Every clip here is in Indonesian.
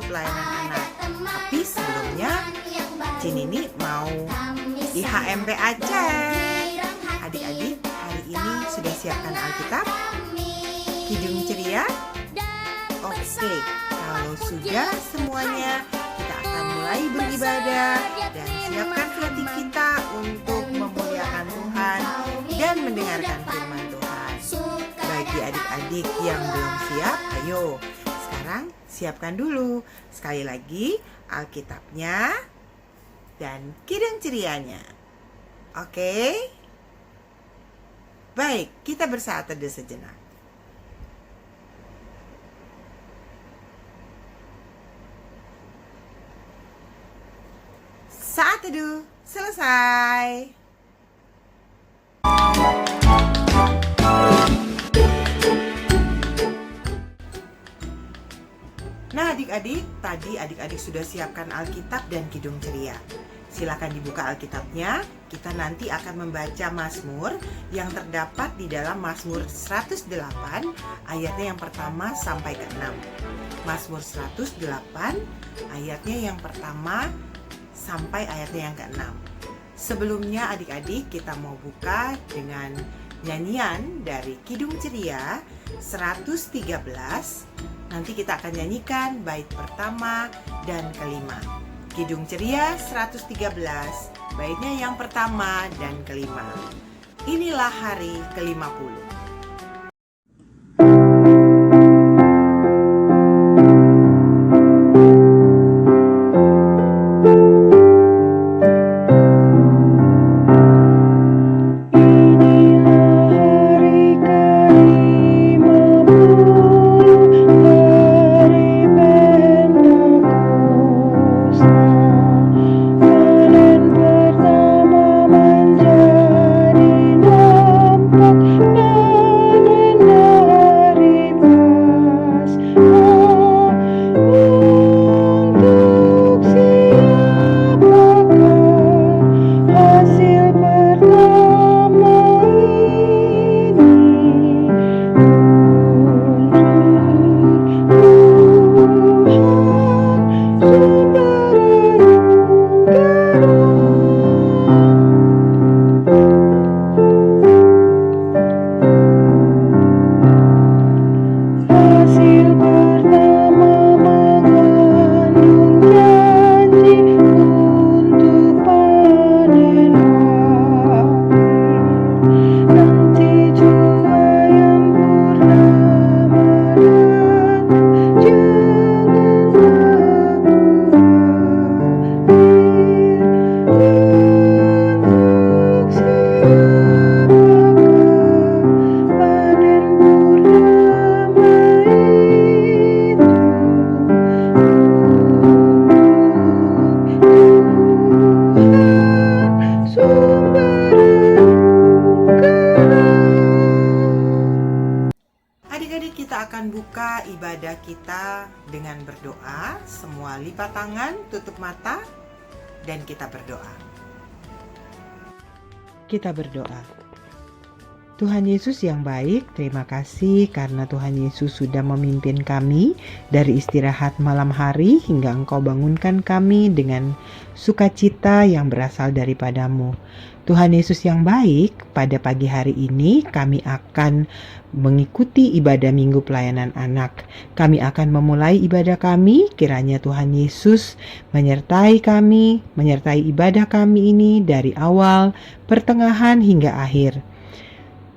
pelayanan anak. Tapi sebelumnya Cinini mau di HMP Aceh. Adik-adik, hari ini sudah siapkan Alkitab? Kidung ceria? Oke, kalau sudah semuanya, kita akan mulai beribadah dan siapkan hati kita untuk memuliakan Tuhan dan mendengarkan firman Tuhan. Bagi adik-adik yang belum siap, ayo sekarang siapkan dulu. Sekali lagi, Alkitabnya dan kidung cerianya. Oke? Baik, kita bersaat teduh sejenak. Saat teduh selesai. Nah adik-adik, tadi adik-adik sudah siapkan Alkitab dan kidung ceria. Silakan dibuka Alkitabnya. Kita nanti akan membaca Mazmur yang terdapat di dalam Mazmur 108 ayatnya yang pertama sampai ke-6. Mazmur 108 ayatnya yang pertama sampai ayatnya yang ke-6. Sebelumnya adik-adik, kita mau buka dengan nyanyian dari Kidung Ceria 113. Nanti kita akan nyanyikan bait pertama dan kelima. Kidung Ceria 113, baitnya yang pertama dan kelima. Inilah hari ke-50. Buka ibadah kita dengan berdoa. Semua lipat tangan, tutup mata, dan kita berdoa. Kita berdoa. Tuhan Yesus yang baik, terima kasih karena Tuhan Yesus sudah memimpin kami dari istirahat malam hari hingga Engkau bangunkan kami dengan sukacita yang berasal daripadamu. Tuhan Yesus yang baik, pada pagi hari ini kami akan mengikuti ibadah Minggu Pelayanan Anak. Kami akan memulai ibadah kami, kiranya Tuhan Yesus menyertai kami, menyertai ibadah kami ini dari awal, pertengahan hingga akhir.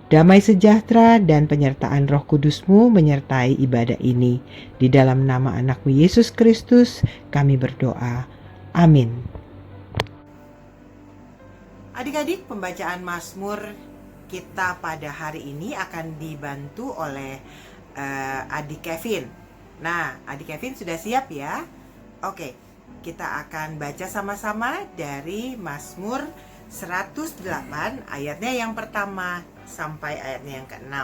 Damai sejahtera dan penyertaan Roh Kudus-Mu menyertai ibadah ini. Di dalam nama Anak-Mu Yesus Kristus kami berdoa. Amin. Adik-adik, pembacaan Mazmur kita pada hari ini akan dibantu oleh adik Kevin. Nah, adik Kevin sudah siap ya? Oke, kita akan baca sama-sama dari Mazmur 108 ayatnya yang pertama sampai ayatnya yang ke-6.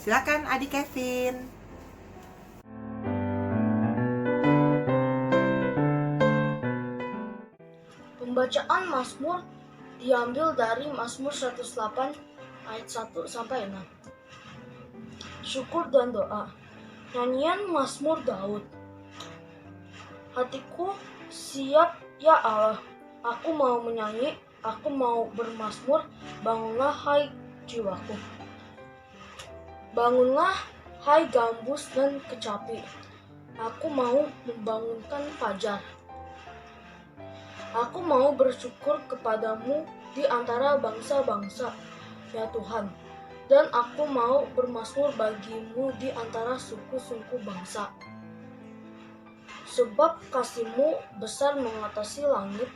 Silakan adik Kevin. Pembacaan Mazmur diambil dari Mazmur 108 ayat 1 sampai 6. Syukur dan doa. Nyanyian Mazmur Daud. Hatiku siap, ya Allah. Aku mau menyanyi, aku mau bermazmur. Bangunlah, hai jiwaku. Bangunlah, hai gambus dan kecapi. Aku mau membangunkan fajar. Aku mau bersyukur kepadamu di antara bangsa-bangsa, ya Tuhan. Dan aku mau bermazmur bagimu di antara suku-suku bangsa. Sebab kasih-Mu besar mengatasi langit,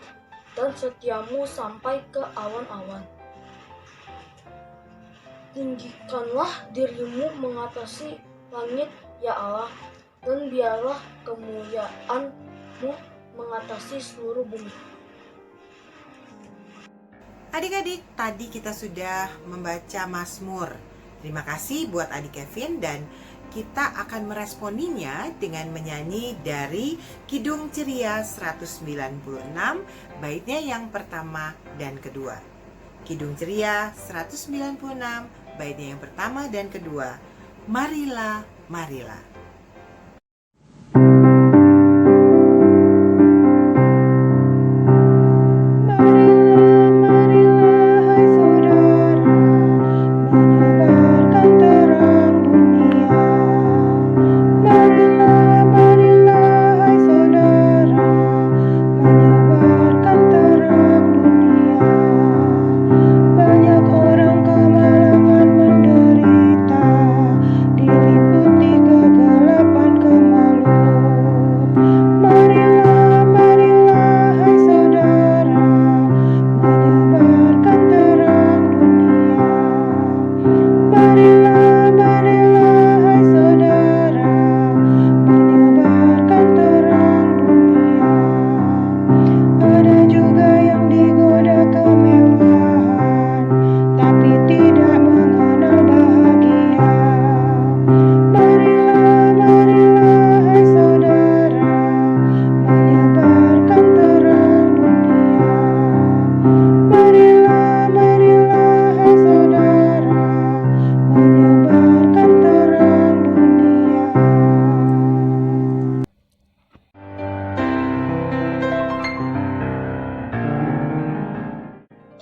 dan setiamu sampai ke awan-awan. Tinggikanlah dirimu mengatasi langit, ya Allah, dan biarlah kemuliaan-Mu mengatasi seluruh bumi. Adik-adik, tadi kita sudah membaca Mazmur. Terima kasih buat adik Kevin, dan kita akan meresponinya dengan menyanyi dari Kidung Ceria 196, baitnya yang pertama dan kedua. Kidung Ceria 196, baitnya yang pertama dan kedua. Marilah, marilah.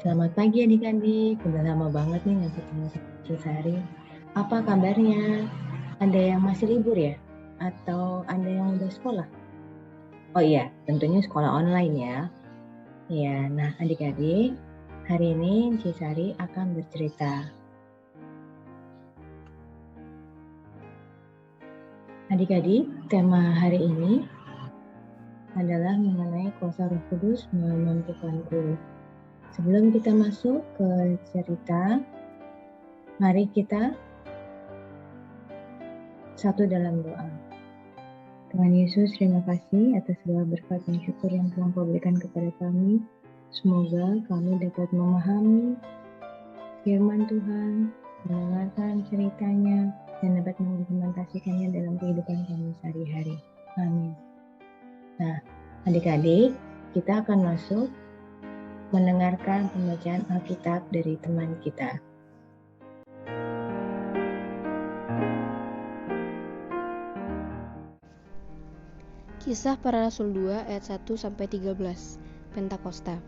Selamat pagi adik-adik, udah lama banget nih nggak ketemu Cisari. Apa kabarnya? Ada yang masih libur ya? Atau ada yang udah sekolah? Oh iya, tentunya sekolah online ya. Ya, nah adik-adik, hari ini Cisari akan bercerita. Adik-adik, tema hari ini adalah mengenai kuasa Roh Kudus memampukanku. Sebelum kita masuk ke cerita, mari kita satu dalam doa. Tuhan Yesus, terima kasih atas segala berkat dan syukur yang telah Kau berikan kepada kami. Semoga kami dapat memahami firman Tuhan, mendengarkan ceritanya, dan dapat mengimplementasikannya dalam kehidupan kami sehari-hari. Amin. Nah, adik-adik, kita akan masuk mendengarkan pembacaan Alkitab dari teman kita. Kisah Para Rasul 2 ayat 1-13, Pentakosta.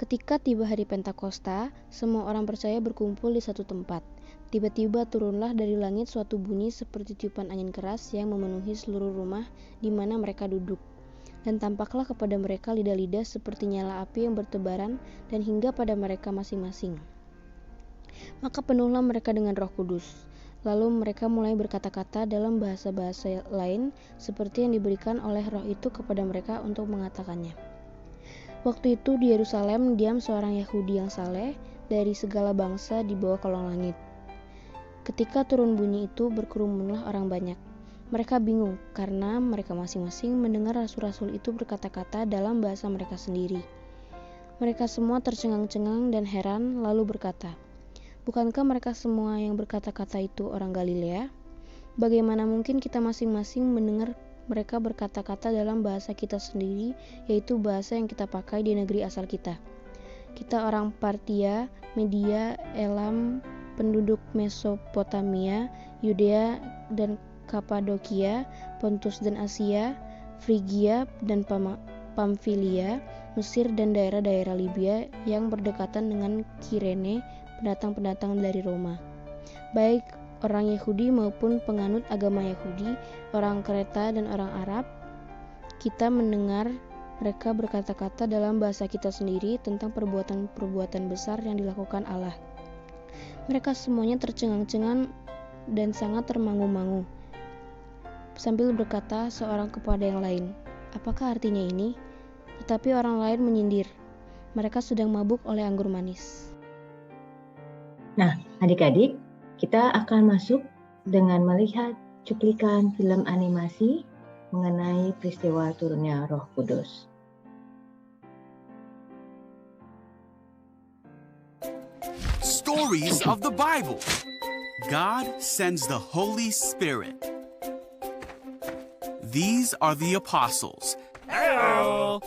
Ketika tiba hari Pentakosta, semua orang percaya berkumpul di satu tempat. Tiba-tiba turunlah dari langit suatu bunyi seperti tiupan angin keras yang memenuhi seluruh rumah di mana mereka duduk. Dan tampaklah kepada mereka lidah-lidah seperti nyala api yang bertebaran dan hingga pada mereka masing-masing. Maka penuhlah mereka dengan Roh Kudus. Lalu mereka mulai berkata-kata dalam bahasa-bahasa lain seperti yang diberikan oleh Roh itu kepada mereka untuk mengatakannya. Waktu itu di Yerusalem diam seorang Yahudi yang saleh dari segala bangsa di bawah kolong langit. Ketika turun bunyi itu, berkerumunlah orang banyak. Mereka bingung karena mereka masing-masing mendengar rasul-rasul itu berkata-kata dalam bahasa mereka sendiri. Mereka semua tercengang-cengang dan heran lalu berkata, "Bukankah mereka semua yang berkata-kata itu orang Galilea? Bagaimana mungkin kita masing-masing mendengar mereka berkata-kata dalam bahasa kita sendiri, yaitu bahasa yang kita pakai di negeri asal kita? Kita orang Partia, Media, Elam, penduduk Mesopotamia, Yudea dan Kapadokia, Pontus dan Asia, Frigia dan Pamfilia, Mesir dan daerah-daerah Libya yang berdekatan dengan Kirene, pendatang-pendatang dari Roma. Baik orang Yahudi maupun penganut agama Yahudi, orang Kreta dan orang Arab, kita mendengar mereka berkata-kata dalam bahasa kita sendiri tentang perbuatan-perbuatan besar yang dilakukan Allah. Mereka semuanya tercengang-cengang dan sangat termangu-mangu, sambil berkata seorang kepada yang lain, "Apakah artinya ini?" Tetapi orang lain menyindir, "Mereka sedang mabuk oleh anggur manis." Nah, adik-adik, kita akan masuk dengan melihat cuplikan film animasi mengenai peristiwa turunnya Roh Kudus. Stories of the Bible. God sends the Holy Spirit. These are the apostles. Hello.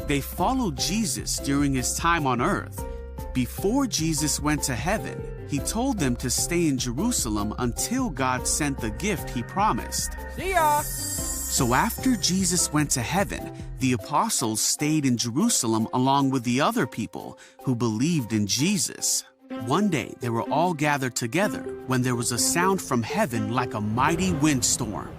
They followed Jesus during his time on earth. Before Jesus went to heaven, he told them to stay in Jerusalem until God sent the gift he promised. See ya! So after Jesus went to heaven, the apostles stayed in Jerusalem along with the other people who believed in Jesus. One day they were all gathered together when there was a sound from heaven like a mighty windstorm.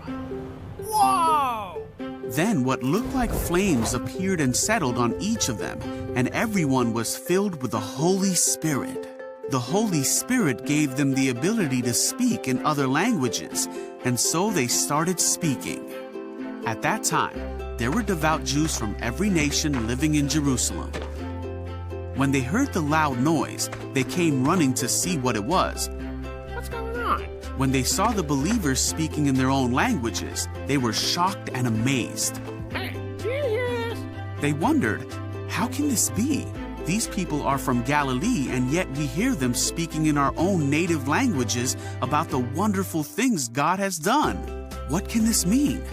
Whoa! Then what looked like flames appeared and settled on each of them, and everyone was filled with the Holy Spirit. The Holy Spirit gave them the ability to speak in other languages, and so they started speaking. At that time, there were devout Jews from every nation living in Jerusalem. When they heard the loud noise, they came running to see what it was. What's going on? When they saw the believers speaking in their own languages, they were shocked and amazed. Hey, do you hear this? They wondered, how can this be? These people are from Galilee, and yet we hear them speaking in our own native languages about the wonderful things God has done. What can this mean?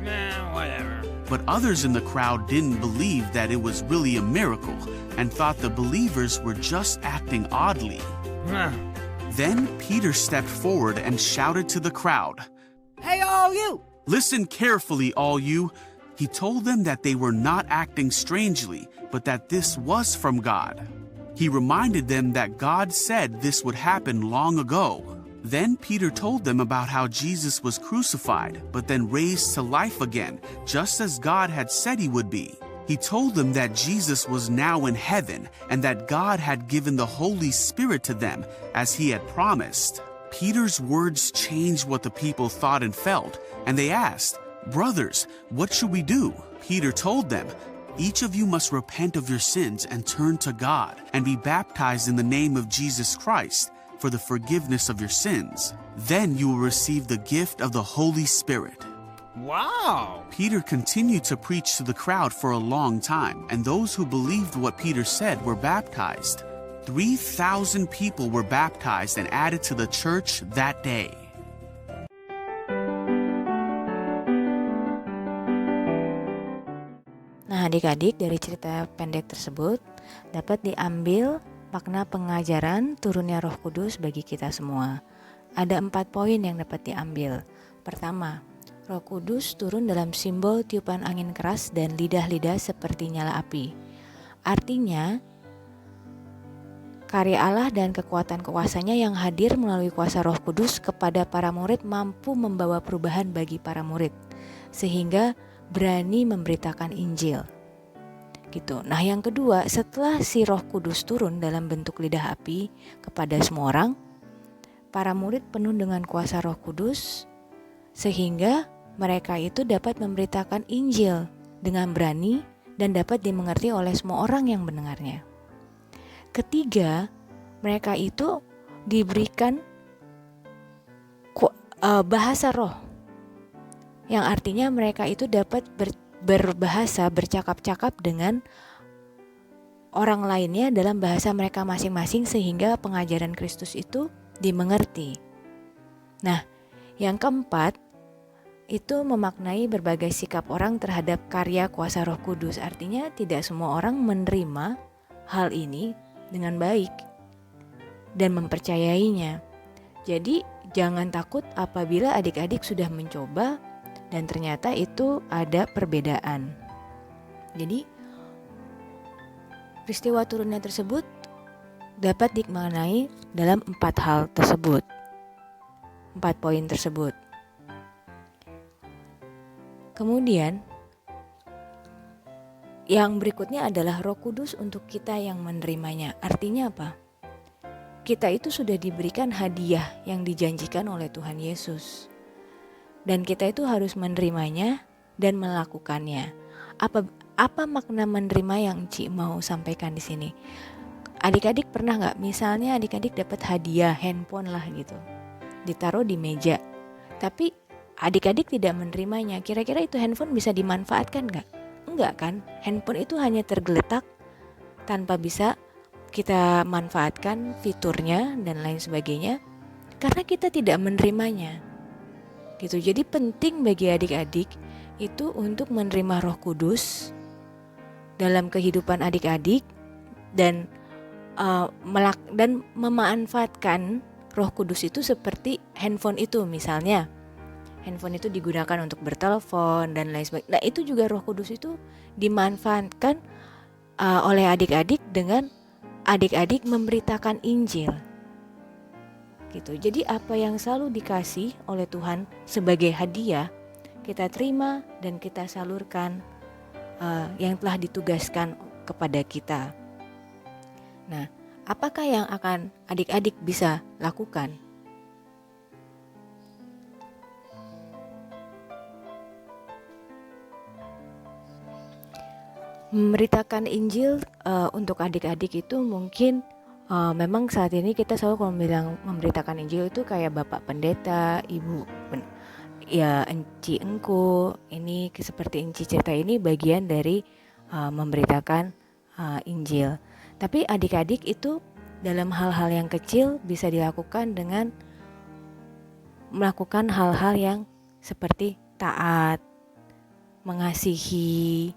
Nah, whatever. But others in the crowd didn't believe that it was really a miracle and thought the believers were just acting oddly. Huh. Then Peter stepped forward and shouted to the crowd, Hey, all you! "Listen carefully, all you." He told them that they were not acting strangely, but that this was from God. He reminded them that God said this would happen long ago. Then Peter told them about how Jesus was crucified, but then raised to life again, just as God had said he would be. He told them that Jesus was now in heaven and that God had given the Holy Spirit to them, as he had promised. Peter's words changed what the people thought and felt, and they asked, "Brothers, what should we do?" Peter told them, "Each of you must repent of your sins and turn to God and be baptized in the name of Jesus Christ for the forgiveness of your sins. Then you will receive the gift of the Holy Spirit." Wow! Peter continued to preach to the crowd for a long time, and those who believed what Peter said were baptized. 3,000 people were baptized and added to the church that day. Nah, adik-adik, dari cerita pendek tersebut dapat diambil makna pengajaran turunnya Roh Kudus bagi kita semua. Ada 4 poin yang dapat diambil. Pertama, Roh Kudus turun dalam simbol tiupan angin keras dan lidah-lidah seperti nyala api. Artinya, karya Allah dan kekuatan kuasanya yang hadir melalui kuasa Roh Kudus kepada para murid mampu membawa perubahan bagi para murid, sehingga berani memberitakan Injil. Gitu. Nah, yang kedua, setelah si Roh Kudus turun dalam bentuk lidah api kepada semua orang, para murid penuh dengan kuasa Roh Kudus, sehingga mereka itu dapat memberitakan Injil dengan berani dan dapat dimengerti oleh semua orang yang mendengarnya. Ketiga, mereka itu diberikan bahasa roh, yang artinya mereka itu dapat berbahasa, bercakap-cakap dengan orang lainnya dalam bahasa mereka masing-masing sehingga pengajaran Kristus itu dimengerti. Nah, yang keempat itu memaknai berbagai sikap orang terhadap karya kuasa Roh Kudus. Artinya tidak semua orang menerima hal ini dengan baik dan mempercayainya. Jadi jangan takut apabila adik-adik sudah mencoba dan ternyata itu ada perbedaan. Jadi peristiwa turunnya tersebut dapat dimaknai dalam 4 hal tersebut, 4 poin tersebut. Kemudian yang berikutnya adalah Roh Kudus untuk kita yang menerimanya. Artinya apa? Kita itu sudah diberikan hadiah yang dijanjikan oleh Tuhan Yesus. Dan kita itu harus menerimanya dan melakukannya. Apa makna menerima yang Ci mau sampaikan di sini? Adik-adik pernah nggak? Misalnya adik-adik dapat hadiah handphone lah gitu, ditaruh di meja. Tapi adik-adik tidak menerimanya. Kira-kira itu handphone bisa dimanfaatkan nggak? Enggak kan? Handphone itu hanya tergeletak tanpa bisa kita manfaatkan fiturnya dan lain sebagainya karena kita tidak menerimanya. Gitu. Jadi penting bagi adik-adik itu untuk menerima Roh Kudus dalam kehidupan adik-adik dan memanfaatkan Roh Kudus itu seperti handphone itu misalnya. Handphone itu digunakan untuk bertelepon dan lain sebagainya. Nah itu juga Roh Kudus itu dimanfaatkan oleh adik-adik dengan adik-adik memberitakan Injil. Gitu. Jadi apa yang selalu dikasih oleh Tuhan sebagai hadiah kita terima dan kita salurkan yang telah ditugaskan kepada kita. Nah, apakah yang akan adik-adik bisa lakukan? Memberitakan Injil untuk adik-adik itu mungkin memang saat ini kita selalu kalau bilang memberitakan Injil itu kayak Bapak Pendeta, Ibu ya Enci Engku, ini seperti Enci cerita ini bagian dari memberitakan Injil. Tapi adik-adik itu dalam hal-hal yang kecil bisa dilakukan dengan melakukan hal-hal yang seperti taat, mengasihi,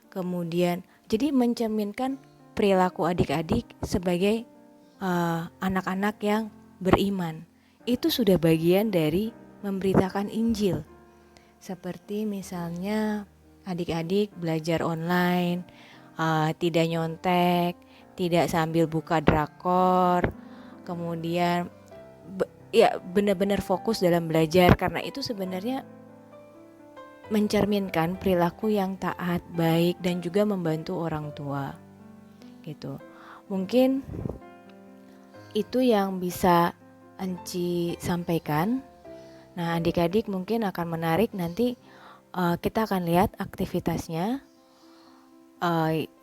kemudian jadi mencerminkan perilaku adik-adik sebagai anak-anak yang beriman. Itu sudah bagian dari memberitakan Injil. Seperti misalnya adik-adik belajar online, tidak nyontek, tidak sambil buka drakor, kemudian benar-benar fokus dalam belajar, karena itu sebenarnya mencerminkan perilaku yang taat, baik, dan juga membantu orang tua gitu. Mungkin itu yang bisa Enci sampaikan. Nah adik-adik mungkin akan menarik nanti kita akan lihat aktivitasnya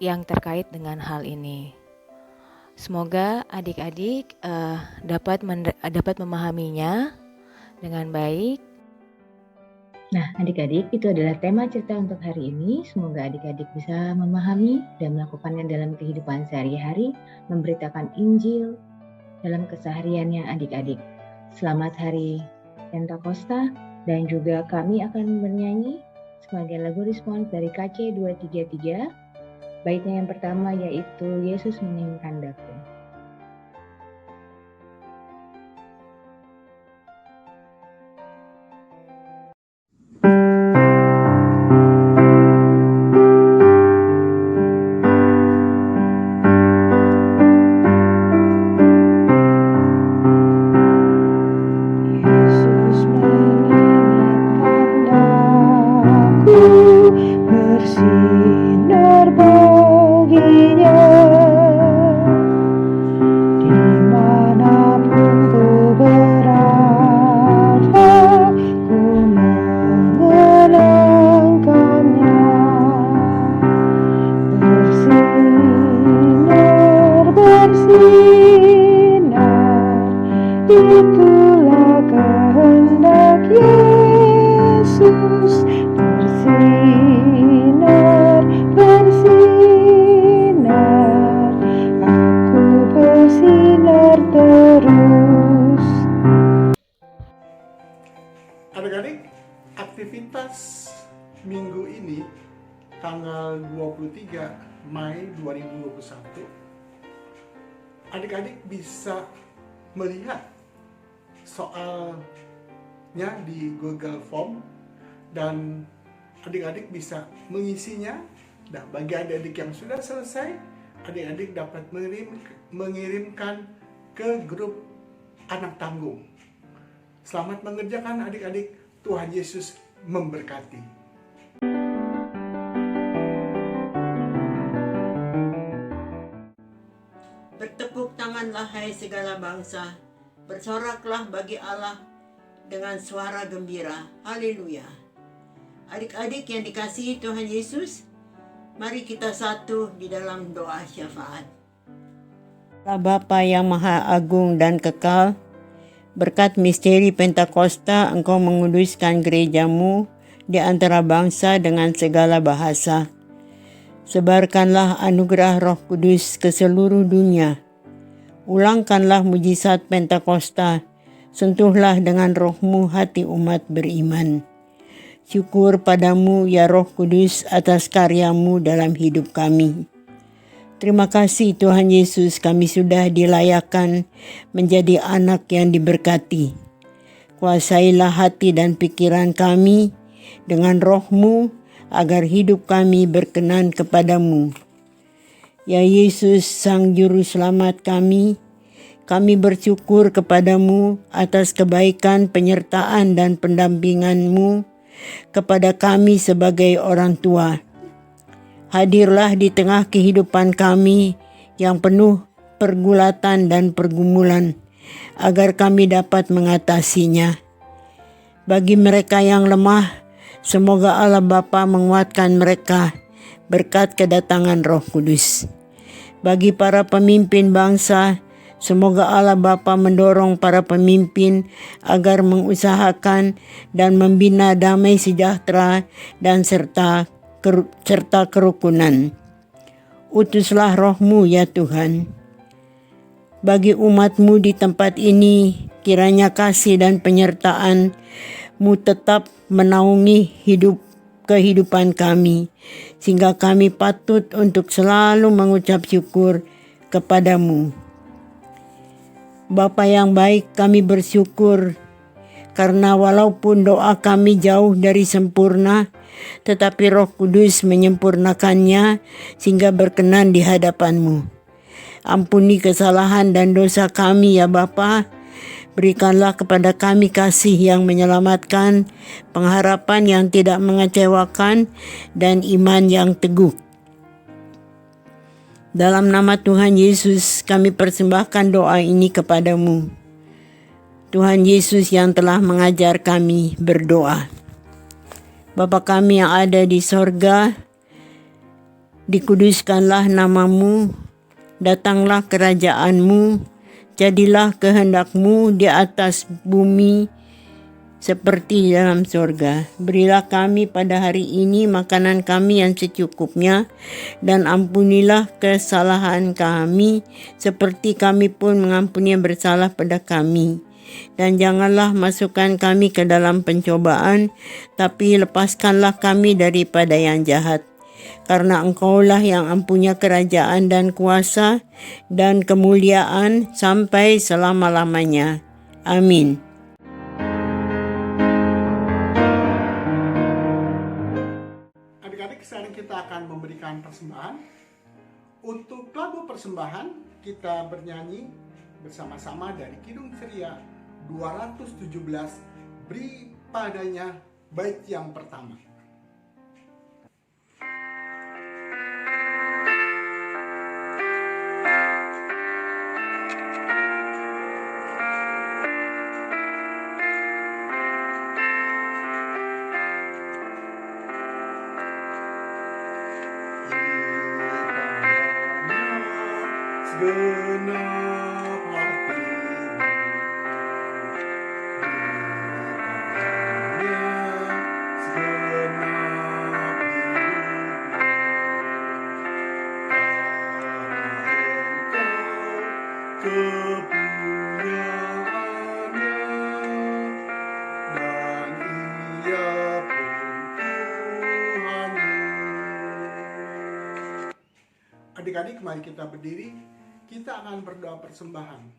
yang terkait dengan hal ini. Semoga adik-adik dapat memahaminya dengan baik. Nah, adik-adik, itu adalah tema cerita untuk hari ini. Semoga adik-adik bisa memahami dan melakukannya dalam kehidupan sehari-hari, memberitakan Injil dalam kesehariannya adik-adik. Selamat hari Pentakosta, dan juga kami akan bernyanyi sebagai lagu respons dari KC 233. Baitnya yang pertama yaitu Yesus menginginkan daku. Itulah kehendak Yesus, bersinar, bersinar, aku bersinar terus. Adik-adik, aktivitas minggu ini tanggal 23 Mei 2021, adik-adik bisa melihat soalnya di Google Form dan adik-adik bisa mengisinya. Nah, bagi adik-adik yang sudah selesai, adik-adik dapat mengirimkan ke grup anak tanggung. Selamat mengerjakan adik-adik. Tuhan Yesus memberkati. Bertepuk tanganlah hai segala bangsa, bersoraklah bagi Allah dengan suara gembira. Haleluya. Adik-adik yang dikasihi Tuhan Yesus, mari kita satu di dalam doa syafaat. Allah Bapa yang Maha Agung dan Kekal, berkat misteri Pentakosta Engkau menguduskan gerejamu di antara bangsa dengan segala bahasa. Sebarkanlah anugerah Roh Kudus ke seluruh dunia. Ulangkanlah mujizat Pentakosta, sentuhlah dengan roh-Mu hati umat beriman. Syukur padamu ya Roh Kudus atas karya-Mu dalam hidup kami. Terima kasih Tuhan Yesus, kami sudah dilayakkan menjadi anak yang diberkati. Kuasailah hati dan pikiran kami dengan roh-Mu agar hidup kami berkenan kepadamu. Ya Yesus, Sang Juru Selamat kami bersyukur kepadamu atas kebaikan, penyertaan dan pendampingan-Mu kepada kami sebagai orang tua. Hadirlah di tengah kehidupan kami yang penuh pergulatan dan pergumulan, agar kami dapat mengatasinya. Bagi mereka yang lemah, semoga Allah Bapa menguatkan mereka berkat kedatangan Roh Kudus. Bagi para pemimpin bangsa, semoga Allah Bapa mendorong para pemimpin agar mengusahakan dan membina damai sejahtera dan serta kerukunan. Utuslah roh-Mu ya Tuhan. Bagi umat-Mu di tempat ini, kiranya kasih dan penyertaan-Mu tetap menaungi kehidupan kami, sehingga kami patut untuk selalu mengucap syukur kepadamu. Bapa yang baik, kami bersyukur karena walaupun doa kami jauh dari sempurna, tetapi Roh Kudus menyempurnakannya sehingga berkenan di hadapan-Mu. Ampuni kesalahan dan dosa kami ya Bapa. Berikanlah kepada kami kasih yang menyelamatkan, pengharapan yang tidak mengecewakan, dan iman yang teguh. Dalam nama Tuhan Yesus kami persembahkan doa ini kepadamu. Tuhan Yesus yang telah mengajar kami berdoa. Bapa kami yang ada di sorga, dikuduskanlah namamu, datanglah kerajaan-Mu, jadilah kehendak-Mu di atas bumi seperti dalam sorga. Berilah kami pada hari ini makanan kami yang secukupnya, dan ampunilah kesalahan kami seperti kami pun mengampuni yang bersalah pada kami. Dan janganlah masukkan kami ke dalam pencobaan, tapi lepaskanlah kami daripada yang jahat. Karena Engkaulah yang mempunyai kerajaan dan kuasa dan kemuliaan sampai selama-lamanya. Amin. Adik-adik, sekarang kita akan memberikan persembahan. Untuk lagu persembahan, kita bernyanyi bersama-sama dari Kidung Ceria 217, Beri Padanya, bait yang pertama. Segenap hatimu, segenap hidupmu, kepunyaannya, dan Ia pun Tuhanmu. Adik-adik, mari kita berdiri. Kita akan berdoa persembahan.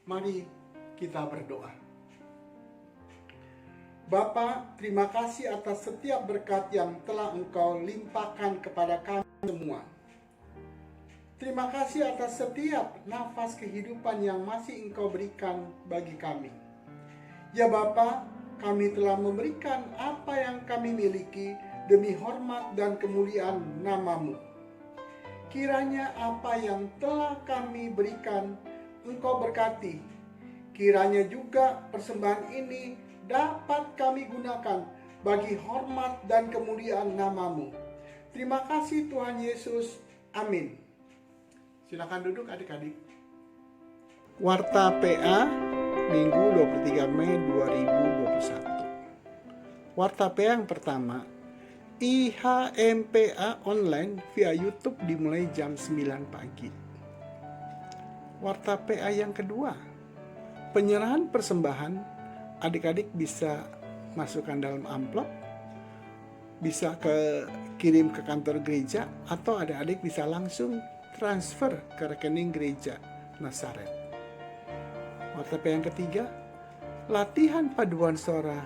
Mari kita berdoa. Bapa, terima kasih atas setiap berkat yang telah Engkau limpahkan kepada kami semua. Terima kasih atas setiap nafas kehidupan yang masih Engkau berikan bagi kami. Ya Bapa, kami telah memberikan apa yang kami miliki demi hormat dan kemuliaan nama-Mu. Kiranya apa yang telah kami berikan Engkau berkati. Kiranya juga persembahan ini dapat kami gunakan bagi hormat dan kemuliaan nama-Mu. Terima kasih Tuhan Yesus. Amin. Silakan duduk adik-adik. Warta PA Minggu 23 Mei 2021. Warta PA yang pertama, IHMPA online via YouTube dimulai jam 9 pagi. Warta PA yang kedua, penyerahan persembahan adik-adik bisa masukkan dalam amplop, bisa kirim ke kantor gereja, atau adik-adik bisa langsung transfer ke rekening gereja Nazaret. Warta PA yang ketiga, latihan paduan suara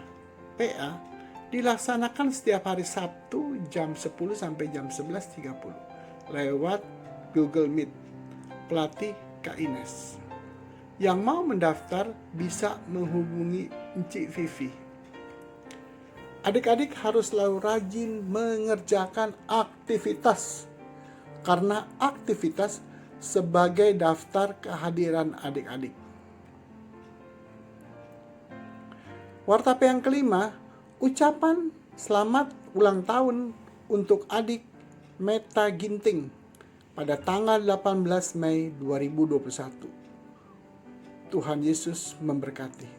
PA dilaksanakan setiap hari Sabtu jam 10 sampai jam 11.30 lewat Google Meet. Pelatih Kak Ines. Yang mau mendaftar bisa menghubungi Encik Vivi. Adik-adik harus selalu rajin mengerjakan aktivitas, karena aktivitas sebagai daftar kehadiran adik-adik. Warta PA yang kelima, ucapan selamat ulang tahun untuk adik Meta Ginting pada tanggal 18 Mei 2021. Tuhan Yesus memberkati.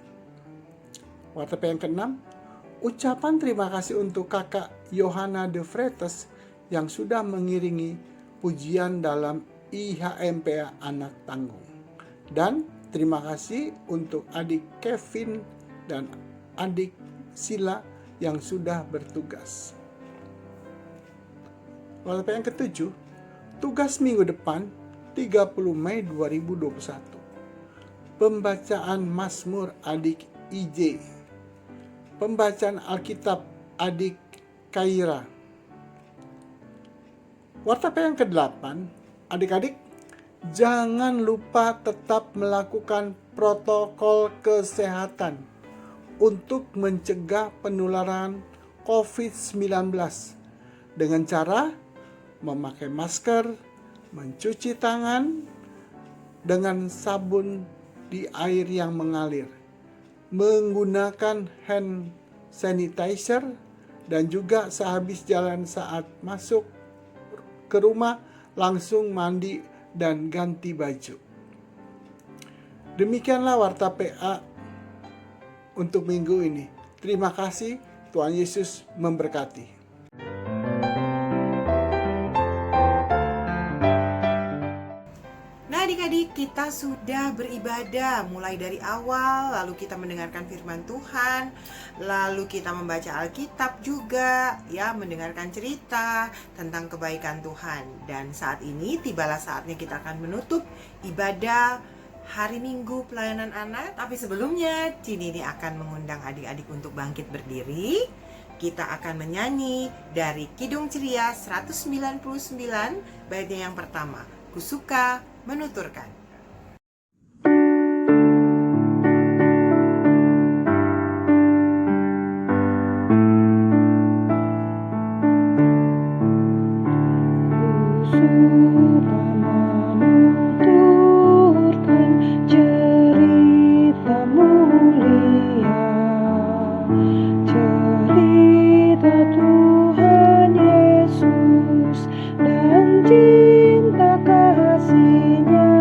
Warta PA yang keenam, ucapan terima kasih untuk kakak Johanna de Vretes yang sudah mengiringi pujian dalam IHMPA Anak Tanggung. Dan terima kasih untuk adik Kevin dan adik Sila yang sudah bertugas. Warta PA yang ketujuh, tugas minggu depan 30 Mei 2021. Pembacaan Mazmur adik IJ. Pembacaan Alkitab adik Kaira. Warta PA yang ke-8, adik-adik jangan lupa tetap melakukan protokol kesehatan untuk mencegah penularan COVID-19 dengan cara memakai masker, mencuci tangan dengan sabun di air yang mengalir, menggunakan hand sanitizer, dan juga sehabis jalan saat masuk ke rumah langsung mandi dan ganti baju. Demikianlah warta PA untuk minggu ini. Terima kasih, Tuhan Yesus memberkati. Nah adik-adik, kita sudah beribadah mulai dari awal, lalu kita mendengarkan firman Tuhan, lalu kita membaca Alkitab juga, ya, mendengarkan cerita tentang kebaikan Tuhan. Dan saat ini tibalah saatnya kita akan menutup ibadah hari Minggu pelayanan anak. Tapi sebelumnya, Cini ini akan mengundang adik-adik untuk bangkit berdiri. Kita akan menyanyi dari Kidung Ceria 199, baitnya yang pertama, Kusuka Menuturkan. Tuhan Yesus dan cinta kasih-Nya.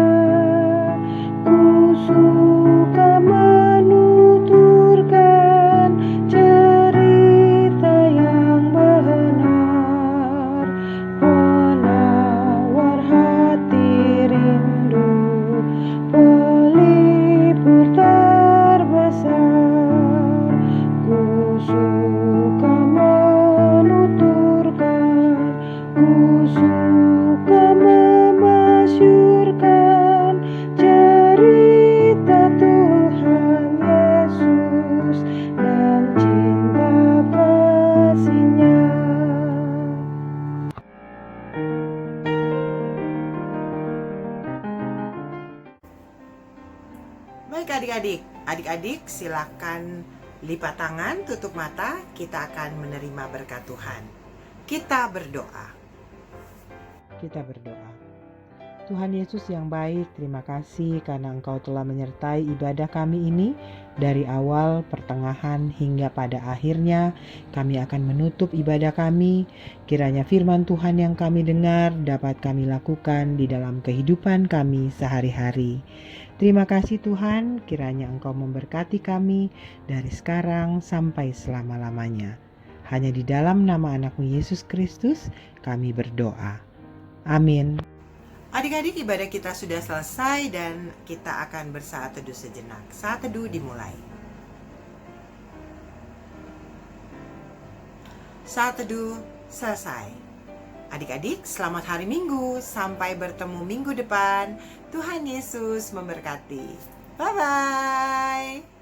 Baik adik-adik silakan lipat tangan, tutup mata, kita akan menerima berkat Tuhan. Kita berdoa. Kita berdoa. Tuhan Yesus yang baik, terima kasih karena Engkau telah menyertai ibadah kami ini dari awal, pertengahan, hingga pada akhirnya kami akan menutup ibadah kami. Kiranya firman Tuhan yang kami dengar dapat kami lakukan di dalam kehidupan kami sehari-hari. Terima kasih Tuhan, kiranya Engkau memberkati kami dari sekarang sampai selama-lamanya. Hanya di dalam nama Anak-Mu Yesus Kristus kami berdoa. Amin. Adik-adik, ibadah kita sudah selesai dan kita akan bersaat teduh sejenak. Saat teduh dimulai. Saat teduh selesai. Adik-adik, selamat hari Minggu. Sampai bertemu minggu depan. Tuhan Yesus memberkati. Bye-bye.